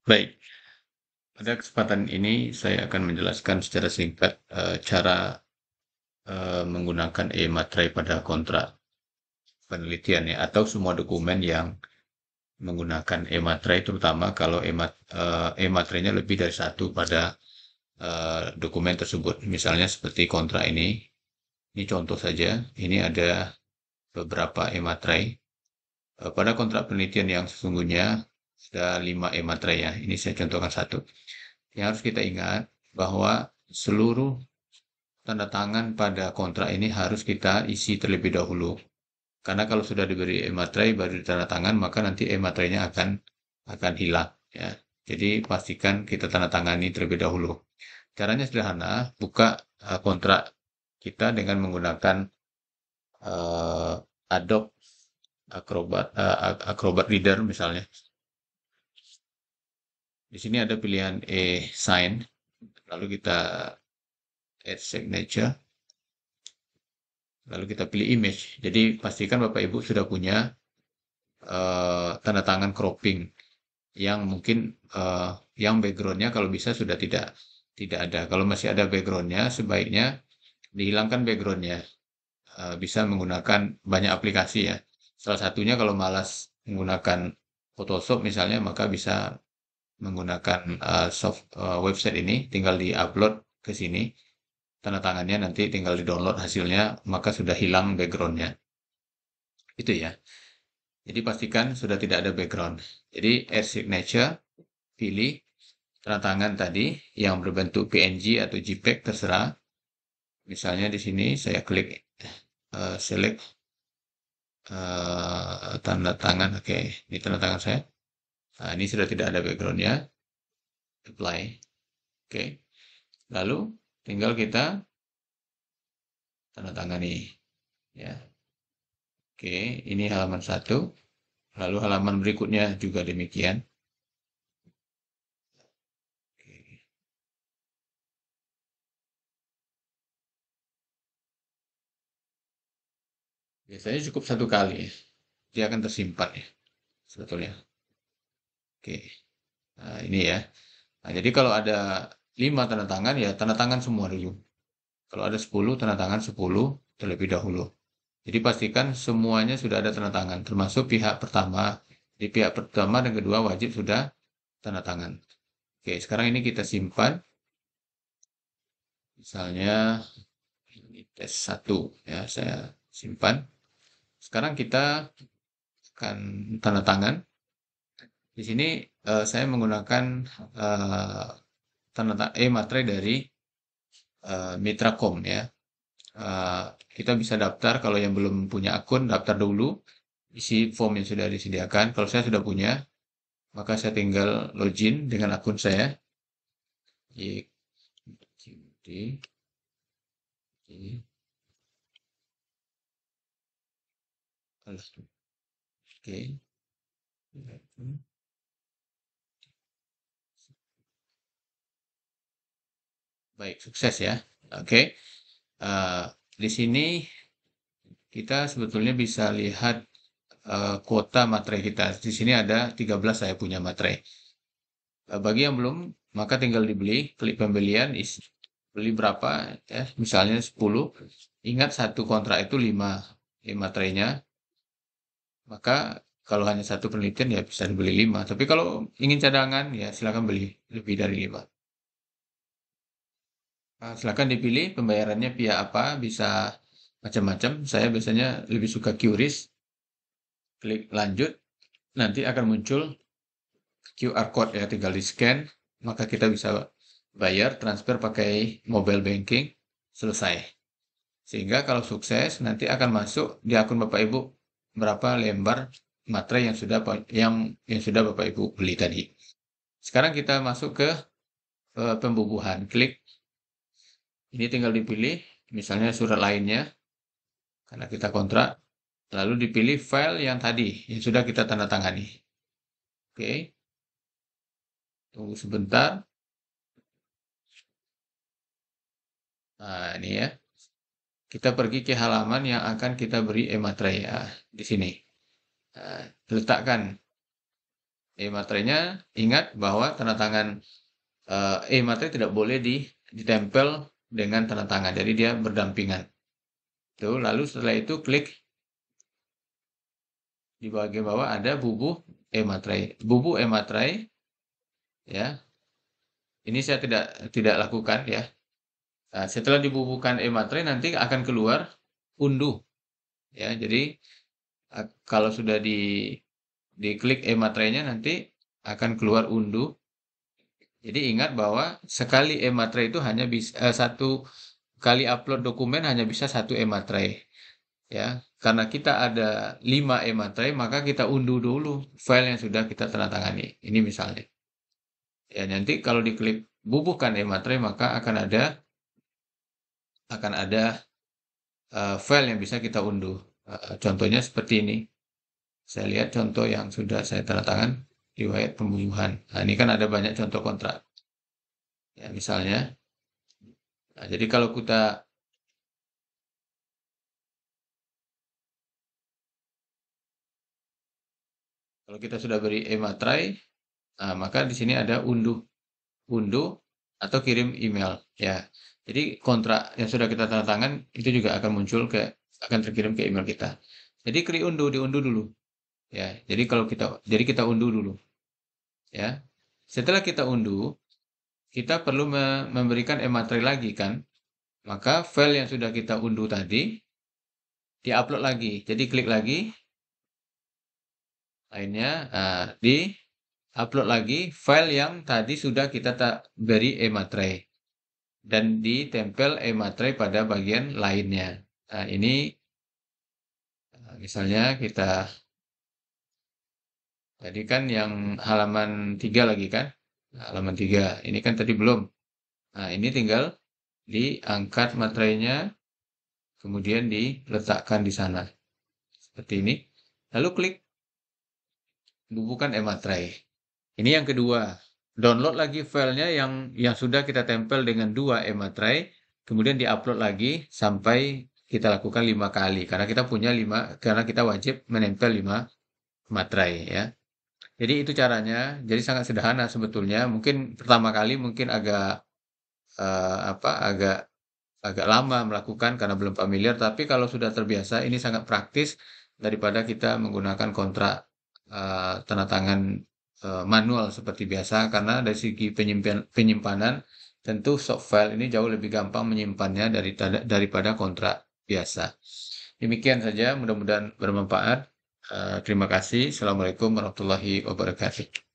Baik, pada kesempatan ini saya akan menjelaskan secara singkat cara menggunakan e-materai pada kontrak penelitian ya, atau semua dokumen yang menggunakan e-materai, terutama kalau e-materainya lebih dari satu pada dokumen tersebut. Misalnya seperti kontrak ini contoh saja, ini ada beberapa e-materai. Pada kontrak penelitian yang sesungguhnya sudah 5 e-materai ya. Ini saya contohkan satu. Yang harus kita ingat bahwa seluruh tanda tangan pada kontrak ini harus kita isi terlebih dahulu. Karena kalau sudah diberi e-materai baru ditanda tangan, maka nanti e-materainya akan hilang ya. Jadi pastikan kita tanda tangani terlebih dahulu. Caranya sederhana, buka kontrak kita dengan menggunakan eh, Adobe Acrobat Reader misalnya. Di sini ada pilihan e-sign, lalu kita add signature, lalu kita pilih image. Jadi pastikan Bapak Ibu sudah punya tanda tangan cropping yang mungkin yang backgroundnya kalau bisa sudah tidak ada. Kalau masih ada backgroundnya, sebaiknya dihilangkan backgroundnya. Bisa menggunakan banyak aplikasi ya. Salah satunya kalau malas menggunakan Photoshop misalnya, maka bisa menggunakan website ini, tinggal di-upload ke sini, tanda tangannya nanti tinggal di-download hasilnya, maka sudah hilang backgroundnya. Itu ya. Jadi pastikan sudah tidak ada background. Jadi add signature, pilih tanda tangan tadi yang berbentuk PNG atau JPEG terserah. Misalnya di sini saya klik select tanda tangan. Oke, ini tanda tangan saya. Nah, ini sudah tidak ada backgroundnya. Apply. Oke. Lalu tinggal kita tanda tangani. Ya. Oke, ini halaman 1. Lalu halaman berikutnya juga demikian. Oke. Biasanya cukup satu kali ya. Dia akan tersimpan ya sebetulnya. Oke. Nah, ini ya. Nah, jadi kalau ada 5 tanda tangan ya tanda tangan semua dulu. Kalau ada 10 tanda tangan 10 terlebih dahulu. Jadi pastikan semuanya sudah ada tanda tangan, termasuk pihak pertama. Di pihak pertama dan kedua wajib sudah tanda tangan. Oke, sekarang ini kita simpan. Misalnya ini tes 1 ya, saya simpan. Sekarang kita akan tanda tangan. Di sini saya menggunakan eh, materai dari Mitracom ya. Eh, kita bisa daftar kalau yang belum punya akun, daftar dulu, isi form yang sudah disediakan. Kalau saya sudah punya, maka saya tinggal login dengan akun saya. YQD, oke, baik, sukses ya. Oke, eh, di sini kita sebetulnya bisa lihat kuota materai kita. Di sini ada 13 saya punya materai. Bagi yang belum, maka tinggal dibeli, klik pembelian, beli berapa ya, misalnya 10. Ingat satu kontrak itu 5 materainya, maka kalau hanya satu penelitian ya bisa dibeli 5. Tapi kalau ingin cadangan ya silakan beli lebih dari 5. Silakan dipilih pembayarannya via apa, bisa macam-macam. Saya biasanya lebih suka QRIS, klik lanjut, nanti akan muncul QR code ya, tinggal di scan, maka kita bisa bayar, transfer pakai mobile banking, selesai. Sehingga kalau sukses, nanti akan masuk di akun Bapak Ibu berapa lembar materai yang sudah Bapak Ibu beli tadi. Sekarang kita masuk ke pembubuhan. Klik, ini tinggal dipilih, misalnya surat lainnya, karena kita kontrak, lalu dipilih file yang tadi, yang sudah kita tanda tangani. Oke, tunggu sebentar. Nah, ini ya. Kita pergi ke halaman yang akan kita beri e-materai ya, di sini. Nah, letakkan e-materainya, ingat bahwa tanda tangan e-materai tidak boleh ditempel dengan tanda tangan. Jadi dia berdampingan. Tuh, lalu setelah itu klik di bagian bawah ada bubuh e-materai. Bubuh e-materai ya. Ini saya tidak lakukan ya. Nah, setelah dibubuhkan e-materai nanti akan keluar unduh ya. Jadi kalau sudah diklik e-materainya nanti akan keluar unduh. Jadi ingat bahwa sekali e-materai itu hanya bisa satu kali upload dokumen hanya bisa satu e-materai ya. Karena kita ada 5 e-materai maka kita unduh dulu file yang sudah kita tanda tangani. Ini misalnya. Ya, nanti kalau diklik bubuhkan e-materai maka akan ada file yang bisa kita unduh. Contohnya seperti ini. Saya lihat contoh yang sudah saya tanda tangan riwayat pembunuhan. Nah, ini kan ada banyak contoh kontrak. Ya, misalnya. Nah, jadi kalau kita sudah beri e-materai, nah, maka di sini ada unduh atau kirim email ya. Jadi kontrak yang sudah kita tanda tangan itu juga akan terkirim ke email kita. Jadi klik unduh, diunduh dulu ya. Jadi kita unduh dulu ya. Setelah kita unduh, kita perlu memberikan e-materai lagi kan. Maka file yang sudah kita unduh tadi diupload lagi. Jadi klik lagi lainnya, di upload lagi file yang tadi sudah kita beri e-materai dan ditempel e-materai pada bagian lainnya. Nah, ini misalnya kita tadi kan yang halaman 3 lagi kan? Nah, halaman 3. Ini kan tadi belum. Nah, ini tinggal diangkat materainya kemudian diletakkan di sana. Seperti ini. Lalu klik bubuhkan e-materai. Ini yang kedua. Download lagi filenya yang sudah kita tempel dengan 2 e-materai, kemudian diupload lagi sampai kita lakukan 5 kali karena kita wajib menempel 5 materai ya. Jadi itu caranya. Jadi sangat sederhana sebetulnya. Mungkin pertama kali mungkin agak agak lama melakukan karena belum familiar, tapi kalau sudah terbiasa ini sangat praktis daripada kita menggunakan kontrak tanda tangan manual seperti biasa karena dari segi penyimpanan tentu soft file ini jauh lebih gampang menyimpannya daripada kontrak biasa. Demikian saja, mudah-mudahan bermanfaat. Terima kasih. Assalamualaikum warahmatullahi wabarakatuh.